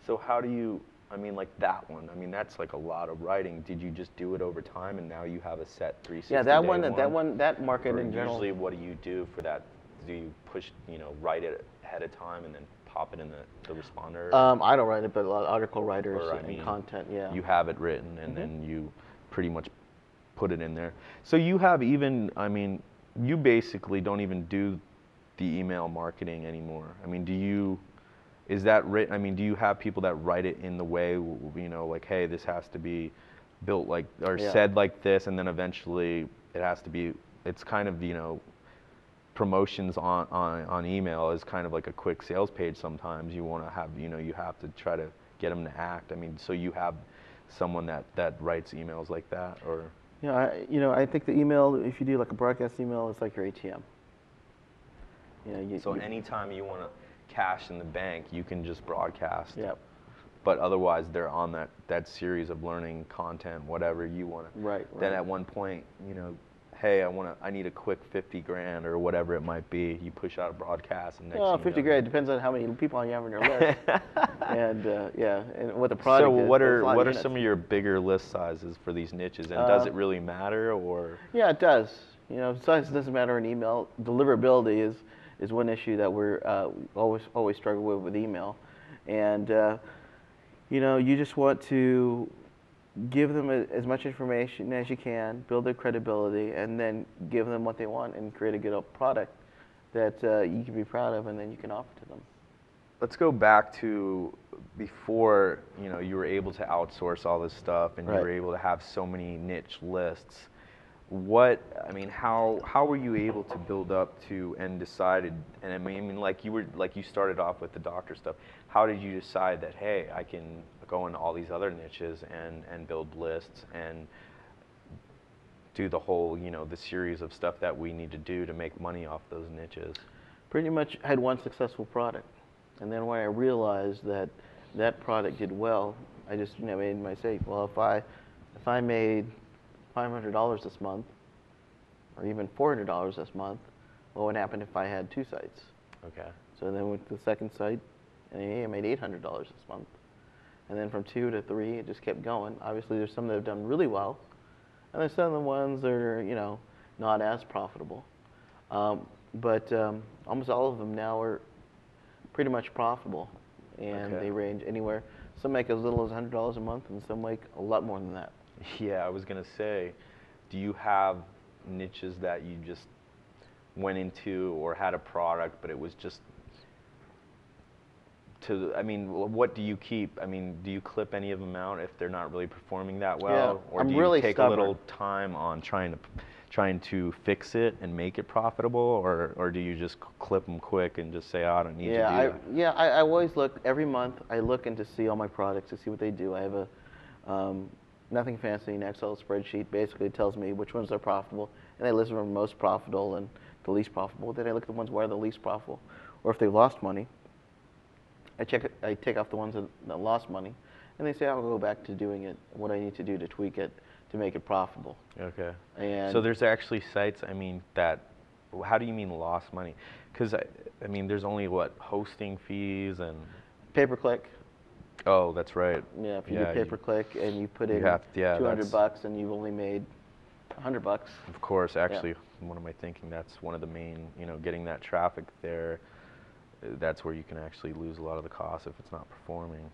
So how do you, I mean, like that one, I mean, that's like a lot of writing. Did you just do it over time and now you have a set 360 Yeah, day that market Or in general. usually what do you do for that? Do you push, write it ahead of time and then pop it in the responder? I don't write it, but a lot of article writers Or, I and mean, content, yeah. you have it written and then you pretty much put it in there. So you have even, I mean, you basically don't even do the email marketing anymore. I mean, is that written? I mean, do you have people that write it in the way, like, hey, this has to be built like, or said like this, and then eventually it has to be, it's kind of, promotions on email is kind of like a quick sales page sometimes. You want to have, you have to try to get them to act. I mean, so you have someone that writes emails like that, or? Yeah, I think the email, if you do like a broadcast email, it's like your ATM. So anytime you want to cash in the bank, you can just broadcast. Yep. But otherwise, they're on that series of learning content, whatever you want to. Right. Then at one point, hey, I need a quick 50 grand or whatever it might be. You push out a broadcast, and next thing 50 grand depends on how many people you have on your list, and and what the product is. So what are some of your bigger list sizes for these niches, and does it really matter, or? Yeah, it does. Size doesn't matter in email. Deliverability is one issue that we're always struggle with email, and you just want to give them as much information as you can, build their credibility, and then give them what they want and create a good product that you can be proud of, and then you can offer to them. Let's go back to before you were able to outsource all this stuff, and you were able to have so many niche lists. How were you able to build up to and decided? And I mean, like you started off with the doctor stuff. How did you decide that, hey, I can go into all these other niches and build lists and do the whole, the series of stuff that we need to do to make money off those niches? Pretty much had one successful product, and then when I realized that product did well, I just made my mistake. Well, if I made $500 this month, or even $400 this month, what would happen if I had 2 sites? Okay. So then with the second site, I made $800 this month. And then from 2 to 3, it just kept going. Obviously, there's some that have done really well, and there's some of the ones that are, not as profitable. But almost all of them now are pretty much profitable, and they range anywhere. Some make as little as $100 a month, and some make a lot more than that. Yeah, I was gonna say, do you have niches that you just went into or had a product, but it was just what do you keep? I mean, do you clip any of them out if they're not really performing that well? Yeah, or do you take a little time on trying to fix it and make it profitable, or do you just clip them quick and just say, oh, I don't need to do that? I always look, every month I look in to see all my products, to see what they do. I have a nothing fancy, an Excel spreadsheet. Basically it tells me which ones are profitable, and I list them from most profitable and the least profitable. Then I look at the ones where they're the least profitable, or if they've lost money, I take off the ones that lost money, and they say I'll go back to doing it, what I need to do to tweak it to make it profitable. Okay. And so there's actually sites, that, how do you mean lost money? Because, there's only, hosting fees and? Pay-per-click. Oh, that's right. Yeah, if you do pay-per-click and you put in $200 and you've only made $100. Of course, actually, what am I thinking? That's one of the main, getting that traffic there. That's where you can actually lose a lot of the cost if it's not performing.